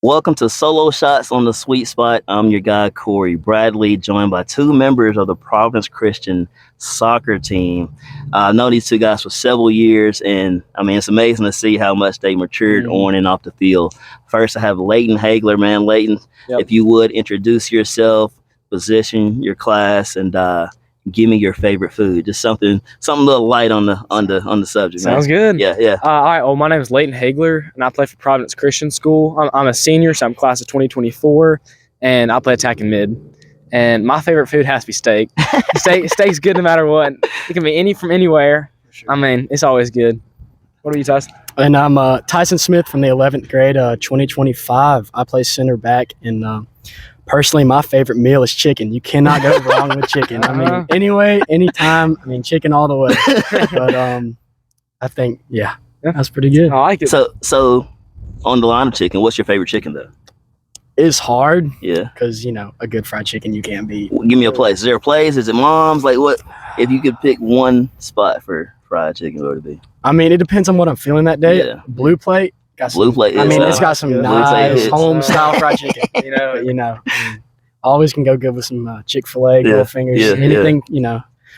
Welcome to Solo Shots on the Sweet Spot. I'm your guy, Corey Bradley, joined by two members of the Providence Christian soccer team. I've known these two guys for several years, and I mean, it's amazing to see how much they matured on and off the field. First, I have Layton Hagler, man. Layton, if you would introduce yourself, position, your class, and give me your favorite food. Just something a little light on the subject. Sounds good. Yeah. All right. Well, my name is Layton Hagler, and I play for Providence Christian School. I'm a senior, so I'm class of 2024, and I play attacking mid. And my favorite food has to be steak. Steak's good no matter what. It can be from anywhere. Sure. I mean, it's always good. What are you, Tyson? And I'm Tyson Smith from the 11th grade, 2025. I play center back, and personally, my favorite meal is chicken. You cannot go wrong with chicken. I mean, anyway, anytime. I mean, chicken all the way. But I think, that's pretty good. I like it. So on the line of chicken, what's your favorite chicken though? It's hard. Yeah. Because, a good fried chicken you can't beat. Give me a place. Is there a place? Is it mom's? Like what? If you could pick one spot for fried chicken, what would it be? I mean, it depends on what I'm feeling that day. Yeah. Blue Plate. Blue Plate. It's got some nice home-style fried chicken. Always can go good with some Chick-fil-A, Goldfingers, anything,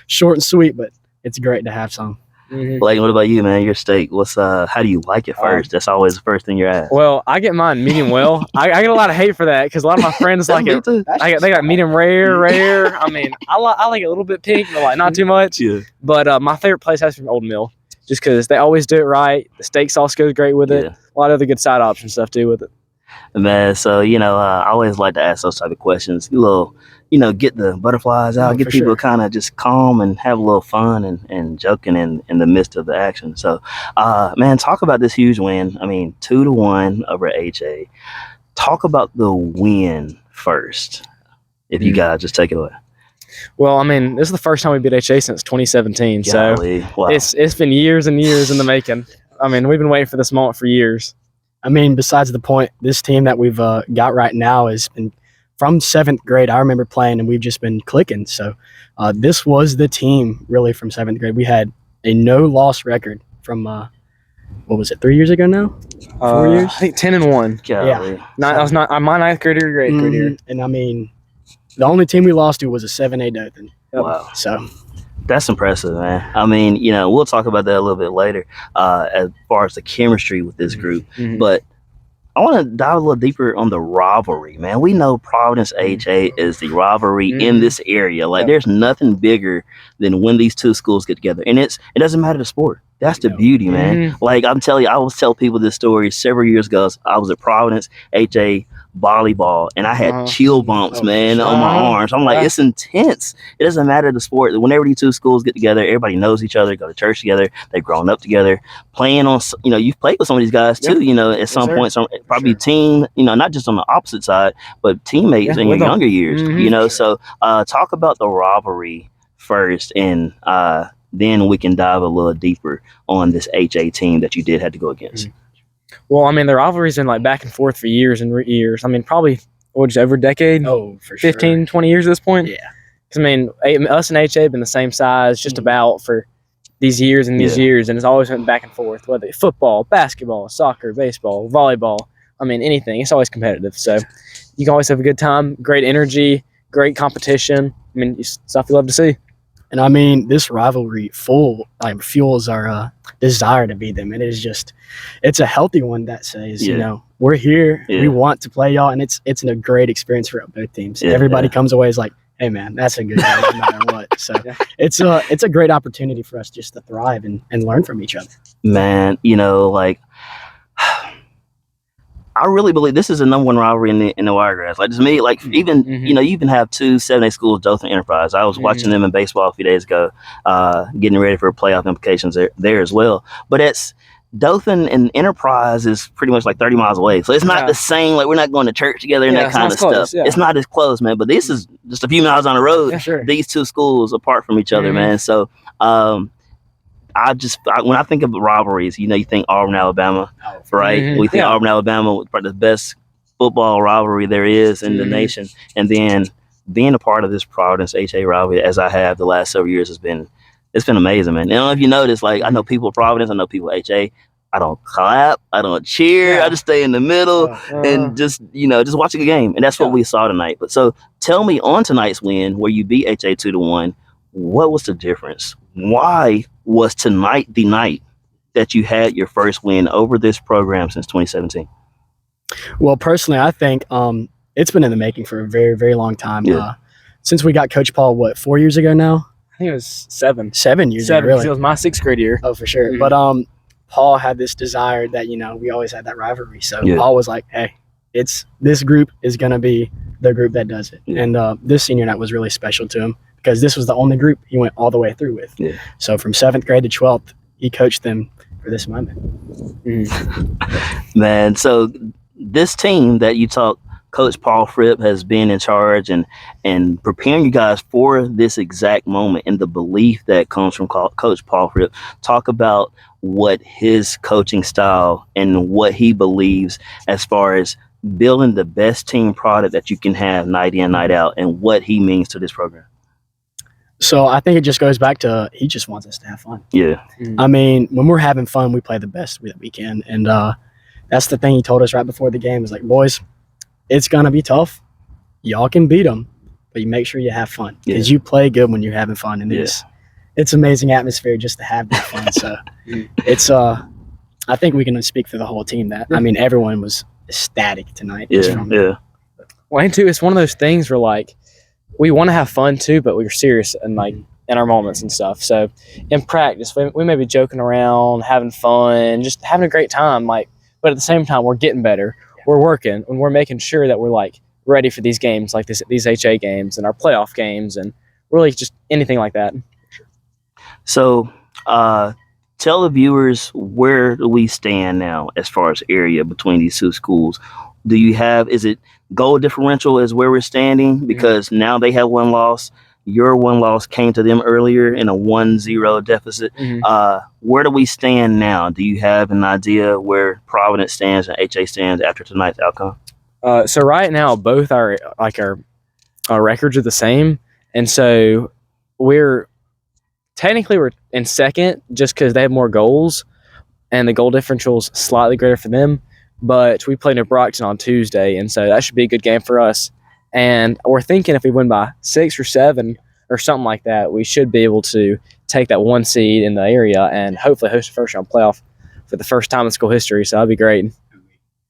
short and sweet, but it's great to have some. Like, what about you, man? Your steak. How do you like it first? That's always the first thing you're asked. Well, I get mine medium well. I get a lot of hate for that because a lot of my friends like it. They got medium rare. I mean, I like it a little bit pink, but like not too much. Yeah. But my favorite place has to be Old Mill, just because they always do it right. The steak sauce goes great with it. A lot of other good side option stuff too with it. Man, so I always like to ask those type of questions. A little, get the butterflies out, get people kind of just calm and have a little fun and joking in the midst of the action. So, man, talk about this huge win. I mean, 2-1 over HA. Talk about the win first. If you guys just take it away. Well, I mean, this is the first time we beat HA since 2017. Golly, so wow. It's been years and years in the making. I mean, we've been waiting for this moment for years. I mean, besides the point, this team that we've got right now has been from 7th grade. I remember playing, and we've just been clicking. So this was the team, really, from 7th grade. We had a no-loss record from, 3 years ago now? 4 years? I think 10-1. Golly. Yeah. That was not my 9th grade or grade year. And, I mean, the only team we lost to was a 7A Dothan. Wow. So that's impressive, man. I mean, we'll talk about that a little bit later as far as the chemistry with this group. But I want to dive a little deeper on the rivalry, man. We know Providence HA is the rivalry in this area. Like, there's nothing bigger than when these two schools get together. And it doesn't matter the sport. That's the beauty, man. Like, I'm telling you, I was telling people this story several years ago. I was at Providence HA volleyball, and I had chill bumps, man, on my arms. I'm like, it's intense. It doesn't matter the sport. Whenever these two schools get together, everybody knows each other, go to church together, they've grown up together, playing on, you've played with some of these guys too, at some point, probably team, not just on the opposite side, but teammates in your younger years, So talk about the rivalry first, and then we can dive a little deeper on this HA team that you did have to go against. Well, I mean, the rivalry's been like back and forth for years and years. I mean, probably over a decade. Oh, for 15, 20 years at this point. Yeah. Because, I mean, us and HA have been the same size just about for these years and these years, and it's always went back and forth, whether it's football, basketball, soccer, baseball, volleyball. I mean, anything. It's always competitive. So you can always have a good time, great energy, great competition. I mean, stuff you love to see. And I mean, this rivalry fuels our desire to beat them. And it's a healthy one that says, we're here, we want to play y'all, and it's a great experience for both teams. Everybody comes away as like, hey man, that's a good game no matter what. So it's a great opportunity for us just to thrive and learn from each other. Man, I really believe this is the number one rivalry in the Wiregrass. Like, to me, like, even, you even have two 7A schools, Dothan Enterprise. I was watching them in baseball a few days ago, getting ready for playoff implications there as well. But it's Dothan and Enterprise is pretty much like 30 miles away. So it's not the same, like, we're not going to church together and that kind of stuff. Yeah. It's not as close, man. But this is just a few miles on the road. These two schools apart from each other, man. So, when I think of rivalries, you think Auburn, Alabama, right? We think Auburn, Alabama was probably the best football rivalry there is in the nation. And then being a part of this Providence HA rivalry, as I have the last several years, it's been amazing, man. And I don't know if you noticed, like, I know people at Providence, I know people at HA. I don't clap, I don't cheer, Yeah. I just stay in the middle and just watching a game. And that's what we saw tonight. But so tell me, on tonight's win where you beat HA 2-1, what was the difference? Why was tonight the night that you had your first win over this program since 2017? Well, personally, I think it's been in the making for a very, very long time. Yeah. Since we got Coach Paul, 4 years ago now? I think it was 7. 7 years ago, 7, really. it was my 6th grade year. Oh, for sure. Mhm. But Paul had this desire that, we always had that rivalry. So Paul was like, hey, this group is going to be the group that does it. Yeah. And this senior night was really special to him because this was the only group he went all the way through with. Yeah. So from 7th grade to 12th, he coached them for this moment. Man, so this team that you talk, Coach Paul Fripp has been in charge and preparing you guys for this exact moment, and the belief that comes from Coach Paul Fripp. Talk about what his coaching style and what he believes as far as building the best team product that you can have night in, night out, and what he means to this program. So I think it just goes back to he just wants us to have fun. Yeah. I mean, when we're having fun, we play the best that we can. And that's the thing he told us right before the game is like, boys, it's going to be tough. Y'all can beat them, but you make sure you have fun because you play good when you're having fun. And it's amazing atmosphere just to have that fun. So it's I think we can speak for the whole team that, I mean, everyone was ecstatic tonight. Well, and too, it's one of those things where like we want to have fun too, but we're serious and like in our moments and stuff. So in practice, we may be joking around, having fun, just having a great time. Like, but at the same time, we're getting better. We're working and we're making sure that we're like ready for these games, like these HA games and our playoff games, and really just anything like that. So, tell the viewers, where do we stand now as far as area between these two schools? Is it goal differential is where we're standing? Because now they have one loss. Your one loss came to them earlier in a 1-0 deficit. Where do we stand now? Do you have an idea where Providence stands and HA stands after tonight's outcome? So right now, both our records are the same, and so we're in second just because they have more goals, and the goal differential is slightly greater for them. But we play New Brockton on Tuesday, and so that should be a good game for us. And we're thinking if we win by 6 or 7 or something like that, we should be able to take that 1 seed in the area and hopefully host a first-round playoff for the first time in school history. So that'd be great.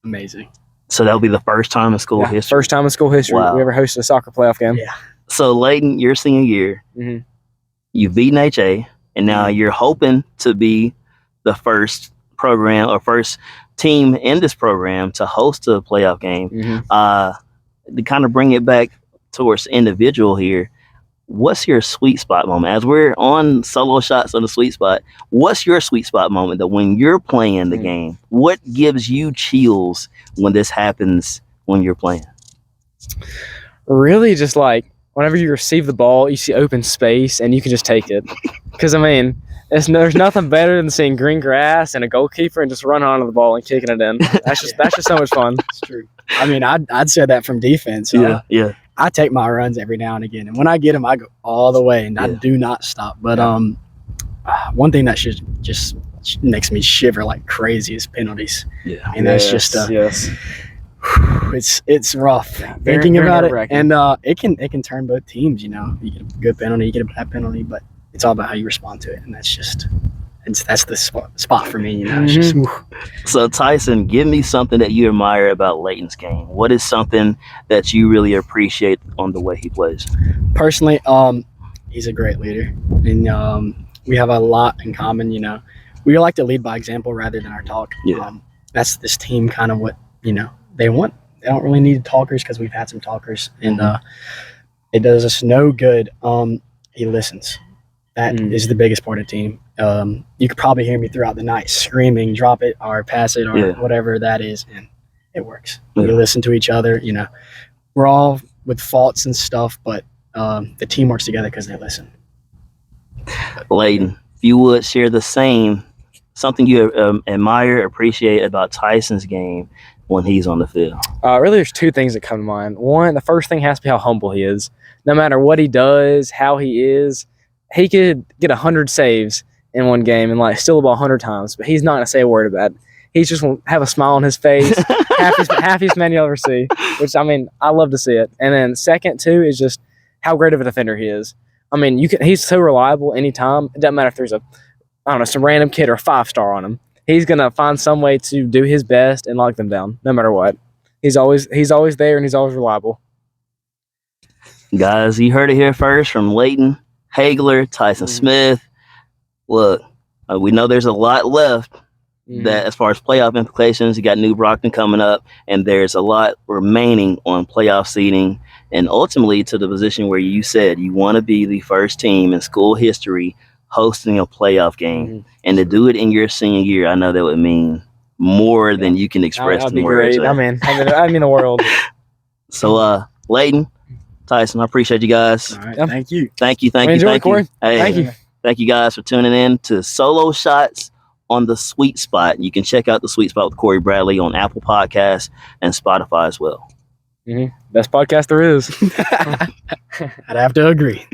Amazing. So that'll be the first time in school history? First time in school history we ever hosted a soccer playoff game. Yeah. So, Layton, your senior year, you've beaten HA, and now you're hoping to be the first program or first team in this program to host a playoff game. To kind of bring it back towards individual here, what's your sweet spot moment? As we're on solo shots on the sweet spot, what's your sweet spot moment that when you're playing the game, what gives you chills when this happens when you're playing? Really just like whenever you receive the ball, you see open space and you can just take it. Because, I mean, there's nothing better than seeing green grass and a goalkeeper and just running onto the ball and kicking it in. That's just so much fun. It's true. I mean, I'd say that from defense. Yeah. I take my runs every now and again, and when I get them, I go all the way, and I do not stop. But one thing that just makes me shiver like crazy is penalties. Yeah, and that's just it's rough thinking about it, and it can turn both teams. You get a good penalty, you get a bad penalty, but it's all about how you respond to it, and that's the spot for me. It's just, So, Tyson, give me something that you admire about Layton's game. What is something that you really appreciate on the way he plays? Personally, he's a great leader, and we have a lot in common. We like to lead by example rather than our talk. That's this team kind of what they want. They don't really need talkers because we've had some talkers, and it does us no good. He listens. That is the biggest part of the team. You could probably hear me throughout the night screaming, drop it or pass it or whatever that is, and it works. We listen to each other. We're all with faults and stuff, but the team works together because they listen. Layton, if you would share the same, something you admire, appreciate about Tyson's game when he's on the field. Really, there's 2 things that come to mind. One, the first thing has to be how humble he is. No matter what he does, how he is, he could get 100 saves in one game and like steal the ball 100 times, but he's not gonna say a word about it. He's just gonna have a smile on his face, happiest man you'll ever see. Which I mean, I love to see it. And then second too is just how great of a defender he is. I mean, he's so reliable anytime. It doesn't matter if there's some random kid or a 5-star on him. He's gonna find some way to do his best and lock them down, no matter what. He's always there and he's always reliable. Guys, you heard it here first from Layton Hagler, Tyson Smith. Look, we know there's a lot left. That as far as playoff implications, you got New Brockton coming up, and there's a lot remaining on playoff seeding, and ultimately to the position where you said you want to be the first team in school history hosting a playoff game, and to do it in your senior year, I know that would mean more than you can express. That'd be great. I mean the world. So, Layton, Tyson, I appreciate you guys. All right, thank you. Thank you. Corey. Hey, thank you guys for tuning in to Solo Shots on the Sweet Spot. You can check out the Sweet Spot with Corey Bradley on Apple Podcasts and Spotify as well. Best podcast there is. I'd have to agree.